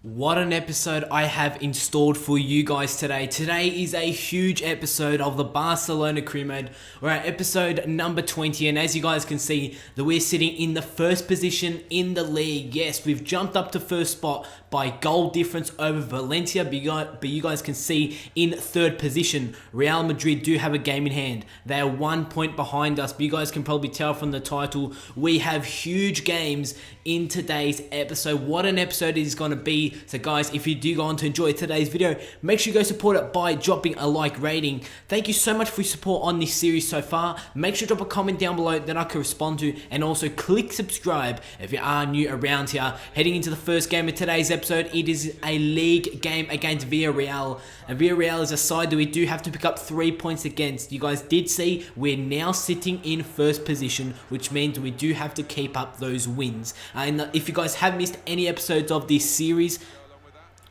What an episode I have installed for you guys today. Today is a huge episode of the Barcelona crew mode. We're at episode number 20, and as you guys can see, that we're sitting in the first position in the league. Yes, we've jumped up to first spot by goal difference over Valencia, but you guys can see in third position, Real Madrid do have a game in hand. They are 1 point behind us, but you guys can probably tell from the title, we have huge games in today's episode. What an episode it is going to be. So guys, if you do go on to enjoy today's video, make sure you go support it by dropping a like rating. Thank you so much for your support on this series so far. Make sure to drop a comment down below that I can respond to, and also click subscribe if you are new around here. Heading into the first game of today's episode, it is a league game against Villarreal. And Villarreal is a side that we do have to pick up 3 points against. You guys did see we're now sitting in first position, which means we do have to keep up those wins. And if you guys have missed any episodes of this series,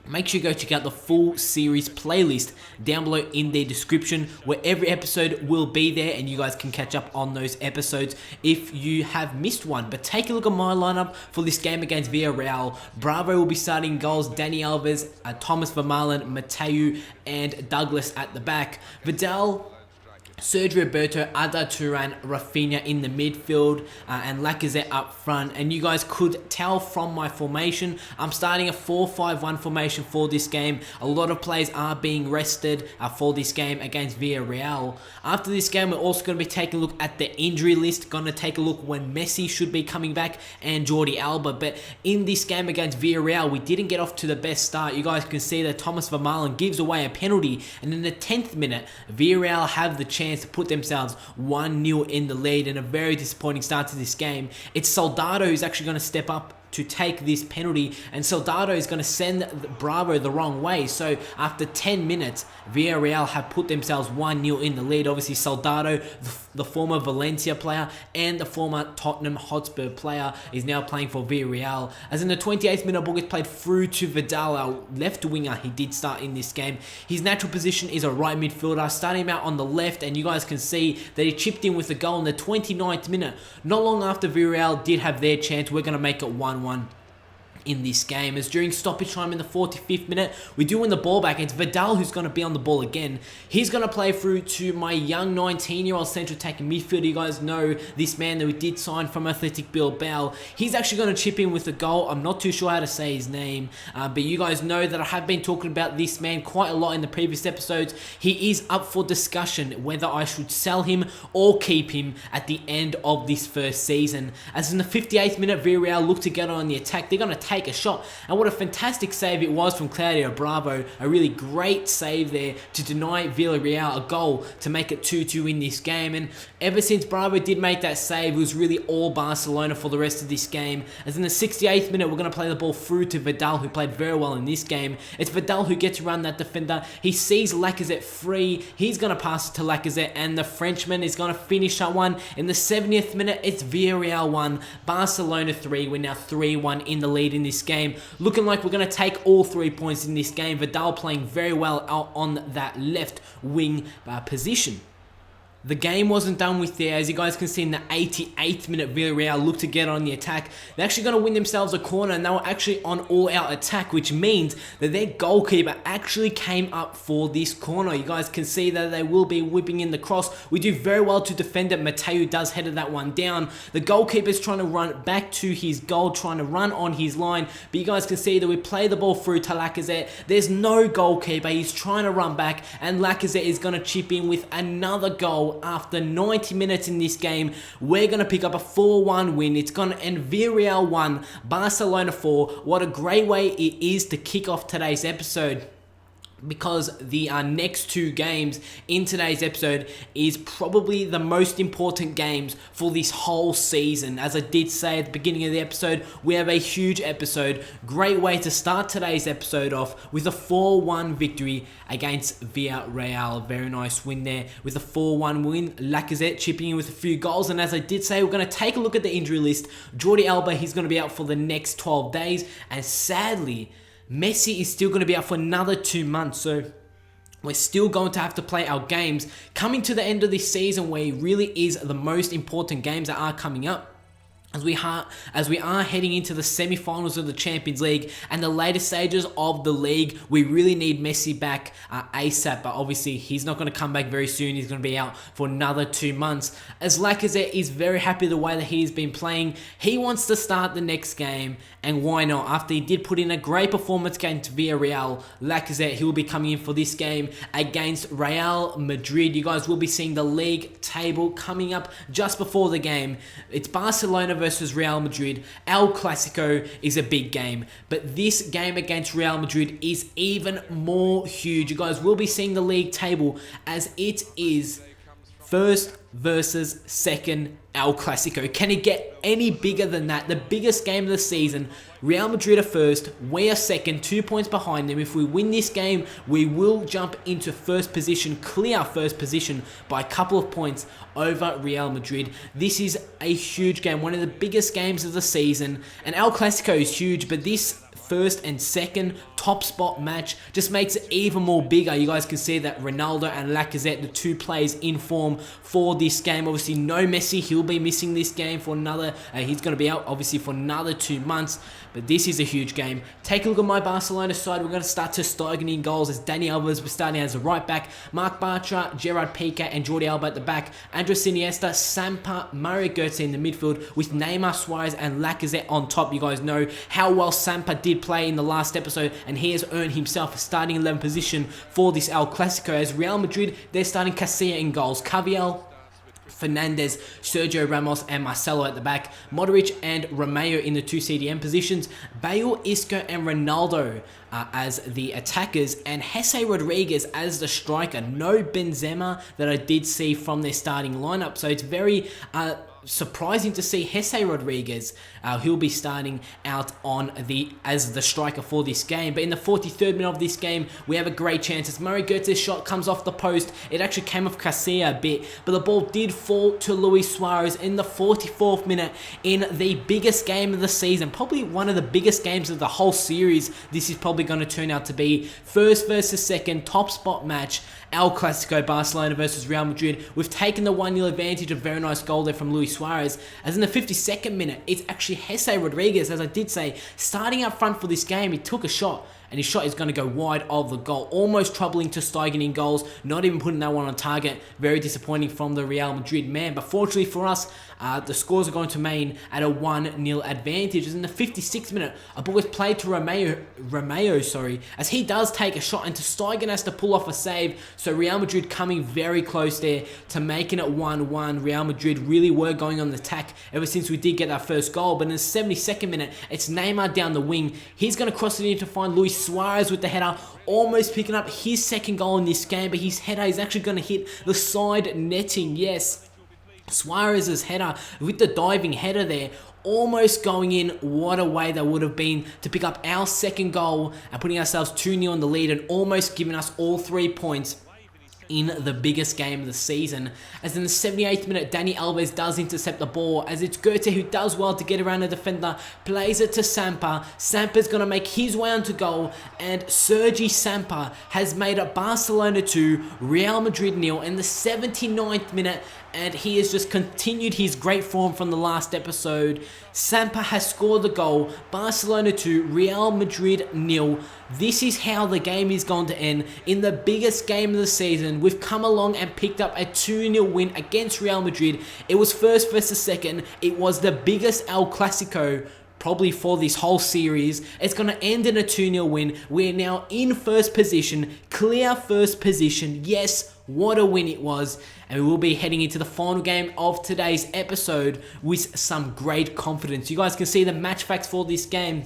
make sure you go check out the full series playlist down below in the description, where every episode will be there and you guys can catch up on those episodes if you have missed one. But take a look at my lineup for this game against Villarreal. Bravo will be starting goals, Dani Alves, Thomas Vermaelen, Mateu and Douglas at the back. Vidal, Sergio Roberto, Ada Turan, Rafinha in the midfield, and Lacazette up front. And you guys could tell from my formation, I'm starting a 4-5-1 formation for this game. A lot of players are being rested for this game against Villarreal. After this game, we're also going to be taking a look at the injury list. Going to take a look when Messi should be coming back and Jordi Alba. But in this game against Villarreal, we didn't get off to the best start. You guys can see that Thomas Vermaelen gives away a penalty, and in the 10th minute, Villarreal have the chance to put themselves 1-0 in the lead, and a very disappointing start to this game. It's Soldado who's actually going to step up to take this penalty, and Soldado is going to send Bravo the wrong way. So after 10 minutes, Villarreal have put themselves 1-0 in the lead. Obviously Soldado, the former Valencia player and the former Tottenham Hotspur player, is now playing for Villarreal. As in the 28th minute, ball gets played through to Vidal, our left winger. He did start in this game. His natural position is a right midfielder, starting him out on the left, and you guys can see that he chipped in with a goal in the 29th minute. Not long after Villarreal did have their chance, we're going to make it 1-1 in this game, as during stoppage time in the 45th minute, we do win the ball back. It's Vidal who's going to be on the ball again. He's going to play through to my young 19-year-old central attacking midfielder. You guys know this man that we did sign from Athletic Bilbao. He's actually going to chip in with a goal. I'm not too sure how to say his name, but you guys know that I have been talking about this man quite a lot in the previous episodes. He is up for discussion whether I should sell him or keep him at the end of this first season. As in the 58th minute, Villarreal look to get on the attack. They're going to take a shot, and what a fantastic save it was from Claudio Bravo. A really great save there to deny Villarreal a goal to make it 2-2 in this game. And ever since Bravo did make that save, it was really all Barcelona for the rest of this game. As in the 68th minute, we're going to play the ball through to Vidal, who played very well in this game. It's Vidal who gets around that defender. He sees Lacazette free. He's going to pass it to Lacazette, and the Frenchman is going to finish that one. In the 70th minute, it's Villarreal 1, Barcelona 3. We're now 3-1 in the lead in this game. Looking like we're going to take all 3 points in this game. Vidal playing very well out on that left wing position. The game wasn't done with there. As you guys can see, in the 88th minute, Villarreal looked to get on the attack. They're actually going to win themselves a corner, and they were actually on all-out attack, which means that their goalkeeper actually came up for this corner. You guys can see that they will be whipping in the cross. We do very well to defend it. Mateu does head that one down. The goalkeeper is trying to run back to his goal, trying to run on his line, but you guys can see that we play the ball through to Lacazette. There's no goalkeeper. He's trying to run back, and Lacazette is going to chip in with another goal. After 90 minutes in this game, we're going to pick up a 4-1 win. It's going to end Villarreal 1, Barcelona 4. What a great way it is to kick off today's episode, because the next two games in today's episode is probably the most important games for this whole season. As I did say at the beginning of the episode, we have a huge episode. Great way to start today's episode off with a 4-1 victory against Villarreal. Very nice win there with a 4-1 win. Lacazette chipping in with a few goals, and as I did say, we're going to take a look at the injury list. Jordi Alba, he's going to be out for the next 12 days, and sadly, Messi is still going to be out for another 2 months, so we're still going to have to play our games coming to the end of this season, where it really is the most important games that are coming up. as we are heading into the semi-finals of the Champions League and the later stages of the league. We really need Messi back ASAP, but obviously he's not going to come back very soon. He's going to be out for another 2 months. As Lacazette is very happy the way that he's been playing, he wants to start the next game, and why not? After he did put in a great performance against Villarreal, Lacazette, he will be coming in for this game against Real Madrid. You guys will be seeing the league table coming up just before the game. It's Barcelona versus Real Madrid. El Clasico is a big game, but this game against Real Madrid is even more huge. You guys will be seeing the league table as it is first versus second El Clasico. Can it get any bigger than that? The biggest game of the season. Real Madrid are first, we are second, 2 points behind them. If we win this game, we will jump into first position, clear first position by a couple of points over Real Madrid. This is a huge game, one of the biggest games of the season, and El Clasico is huge, but this first and second top spot match just makes it even more bigger. You guys can see that Ronaldo and Lacazette, the two players in form for this game. Obviously no Messi, he'll be missing this game for another, he's going to be out obviously for another 2 months, but this is a huge game. Take a look at my Barcelona side. We're going to start to Steigen in goals as Dani Alves was starting as a right back, Marc Bartra, Gerard Piqué and Jordi Alba at the back, Andres Iniesta, Sampa, Mario Götze in the midfield with Neymar, Suarez and Lacazette on top. You guys know how well Sampa did play in the last episode, and he has earned himself a starting 11 position for this El Clasico. As Real Madrid, they're starting Casilla in goals, Cavill, Fernandes, Sergio Ramos and Marcelo at the back, Modric and Romeo in the two CDM positions, Bale, Isco and Ronaldo as the attackers, and Jesse Rodriguez as the striker. No Benzema that I did see from their starting lineup, so it's very surprising to see Jesse Rodriguez. He'll be starting out as the striker for this game. But in the 43rd minute of this game, we have a great chance as Mario Götze's shot comes off the post. It actually came off Casilla a bit, but the ball did fall to Luis Suarez in the 44th minute in the biggest game of the season, probably one of the biggest games of the whole series. This is probably going to turn out to be first versus second top spot match. El Clasico, Barcelona versus Real Madrid. We've taken the 1-0 advantage. A very nice goal there from Luis Suarez. As in the 52nd minute, it's actually Jesse Rodriguez, as I did say, starting up front for this game. He took a shot, and his shot is going to go wide of the goal. Almost troubling to Steigen in goals, not even putting that one on target. Very disappointing from the Real Madrid man. But fortunately for us, the scores are going to remain at a 1-0 advantage. As in the 56th minute, a ball was played to Romeo, as he does take a shot, and to Steigen has to pull off a save. So Real Madrid coming very close there to making it 1-1. Real Madrid really were going on the attack ever since we did get our first goal. But in the 72nd minute, it's Neymar down the wing. He's going to cross it in to find Luis Suarez with the header, almost picking up his second goal in this game, but his header is actually going to hit the side netting. Yes, Suarez's header with the diving header there, almost going in. What a way that would have been to pick up our second goal and putting ourselves 2-0 in the lead, and almost giving us all 3 points in the biggest game of the season. As in the 78th minute, Dani Alves does intercept the ball, as it's Götze who does well to get around the defender, plays it to Sampa. Sampa's going to make his way onto goal, and Sergi Sampa has made it Barcelona 2, Real Madrid 0 in the 79th minute, and he has just continued his great form from the last episode. Sampa has scored the goal, Barcelona 2, Real Madrid 0. This is how the game is going to end in the biggest game of the season. We've come along and picked up a 2-0 win against Real Madrid. It was first versus second. It was the biggest El Clasico probably for this whole series. It's going to end in a 2-0 win. We're now in first position, clear first position. Yes, what a win it was. And we will be heading into the final game of today's episode with some great confidence. You guys can see the match facts for this game.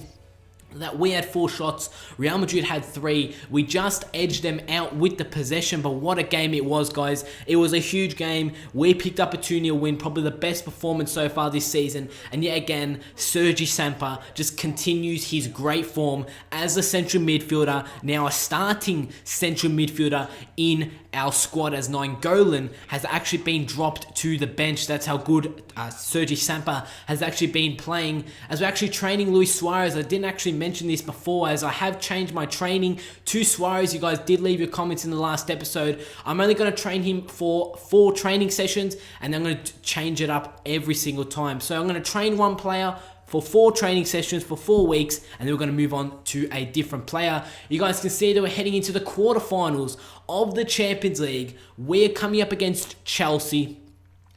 That we had 4 shots, Real Madrid had 3. We just edged them out with the possession, but what a game it was, guys. It was a huge game. We picked up a 2-0 win, probably the best performance so far this season. And yet again, Sergi Sampa just continues his great form as a central midfielder, now a starting central midfielder in our squad, as Nainggolan has actually been dropped to the bench. That's how good Sergi Sampa has actually been playing. As we're actually training Luis Suarez, I didn't actually mention this before, as I have changed my training to Suarez. You guys did leave your comments in the last episode. I'm only going to train him for 4 training sessions, and I'm going to change it up every single time. So I'm going to train one player for 4 training sessions for 4 weeks, and then we're going to move on to a different player. You guys can see that we're heading into the quarterfinals of the Champions League. We're coming up against Chelsea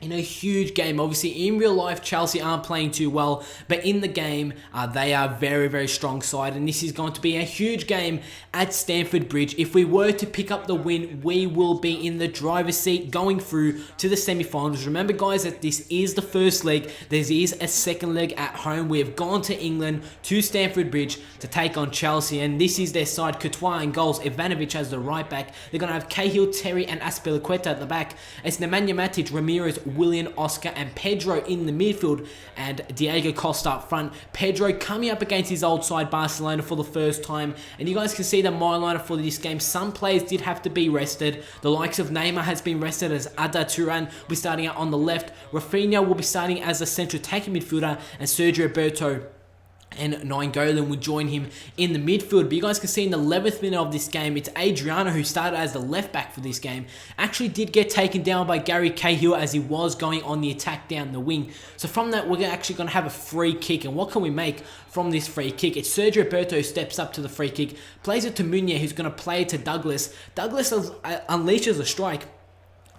in a huge game. Obviously, in real life, Chelsea aren't playing too well, but in the game, they are very, very strong side, and this is going to be a huge game at Stamford Bridge. If we were to pick up the win, we will be in the driver's seat going through to the semi-finals. Remember, guys, that this is the first leg. There is a second leg at home. We have gone to England, to Stamford Bridge, to take on Chelsea, and this is their side. Courtois in goals, Ivanovic as the right back. They're going to have Cahill, Terry, and Azpilicueta at the back. It's Nemanja Matic, Ramirez, Willian, Oscar, and Pedro in the midfield, and Diego Costa up front. Pedro coming up against his old side Barcelona for the first time, and you guys can see that my lineup for this game, some players did have to be rested. The likes of Neymar has been rested, as Ada Turan will be starting out on the left. Rafinha will be starting as a central attacking midfielder, and Sergio Roberto and Nainggolan would join him in the midfield. But you guys can see in the 11th minute of this game, it's Adriano, who started as the left back for this game, actually did get taken down by Gary Cahill as he was going on the attack down the wing. So from that, we're actually going to have a free kick. And what can we make from this free kick? It's Sergio Roberto who steps up to the free kick, plays it to Meunier, who's going to play it to Douglas. Douglas unleashes a strike,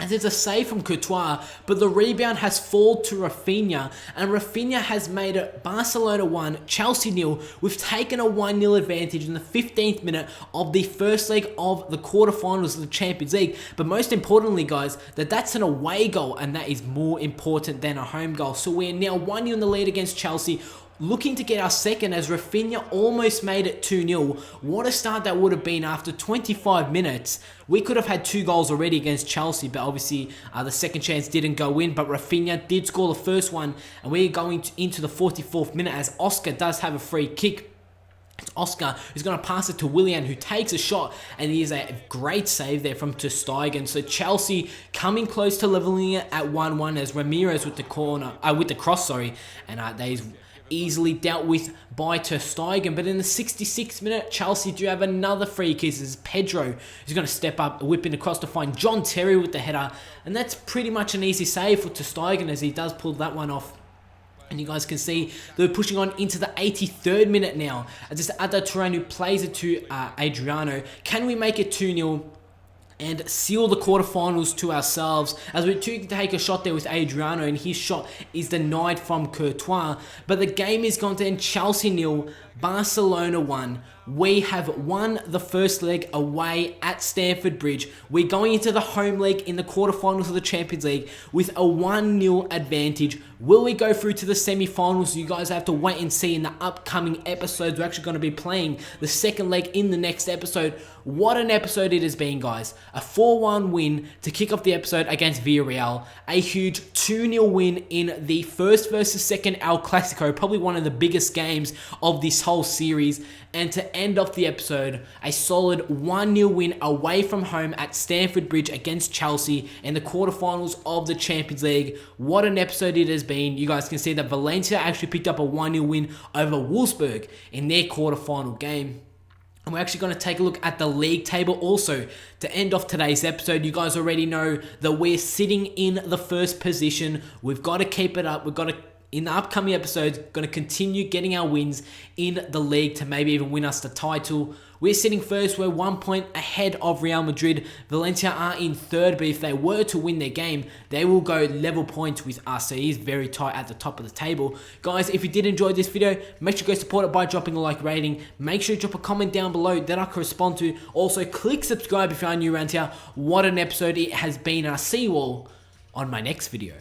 and there's a save from Courtois, but the rebound has fallen to Rafinha, and Rafinha has made it Barcelona 1, Chelsea 0. We've taken a 1-0 advantage in the 15th minute of the first leg of the quarterfinals of the Champions League. But most importantly, guys, that's an away goal, and that is more important than a home goal. So we're now 1-0 in the lead against Chelsea, looking to get our second, as Rafinha almost made it 2-0. What a start that would have been after 25 minutes. We could have had 2 goals already against Chelsea, but obviously the second chance didn't go in. But Rafinha did score the first one, and we're going into the 44th minute, as Oscar does have a free kick. It's Oscar who's going to pass it to Willian, who takes a shot, and he is a great save there from ter Stegen. So Chelsea coming close to leveling it at 1-1, as Ramirez with the cross, and they easily dealt with by ter Stegen. But in the 66th minute, Chelsea do have another free kick. This is Pedro who's going to step up, whipping across to find John Terry with the header, and that's pretty much an easy save for ter Stegen, as he does pull that one off. And you guys can see they're pushing on into the 83rd minute now, as it's Ada Turan who plays it to Adriano. Can we make it 2-0 and seal the quarterfinals to ourselves, as we take a shot there with Adriano, and his shot is denied from Courtois? But the game is going to end Chelsea 0, Barcelona 1. We have won the first leg away at Stamford Bridge. We're going into the home leg in the quarterfinals of the Champions League with a 1-0 advantage. Will we go through to the semi-finals? You guys have to wait and see in the upcoming episodes. We're actually going to be playing the second leg in the next episode. What an episode it has been, guys. A 4-1 win to kick off the episode against Villarreal. A huge 2-0 win in the first versus second El Clasico, probably one of the biggest games of this whole series. And to end off the episode, a solid 1-0 win away from home at Stamford Bridge against Chelsea in the quarterfinals of the Champions League. What an episode it has been. You guys can see that Valencia actually picked up a 1-0 win over Wolfsburg in their quarterfinal game. And we're actually going to take a look at the league table also to end off today's episode. You guys already know that we're sitting in the first position. We've got to keep it up. We've got to, in the upcoming episodes, going to continue getting our wins in the league to maybe even win us the title. We're sitting first. We're 1 point ahead of Real Madrid. Valencia are in third, but if they were to win their game, they will go level points with us. So it is very tight at the top of the table. Guys, if you did enjoy this video, make sure you go support it by dropping a like rating. Make sure you drop a comment down below that I can respond to. Also, click subscribe if you are new around here. What an episode it has been. And I'll see you all on my next video.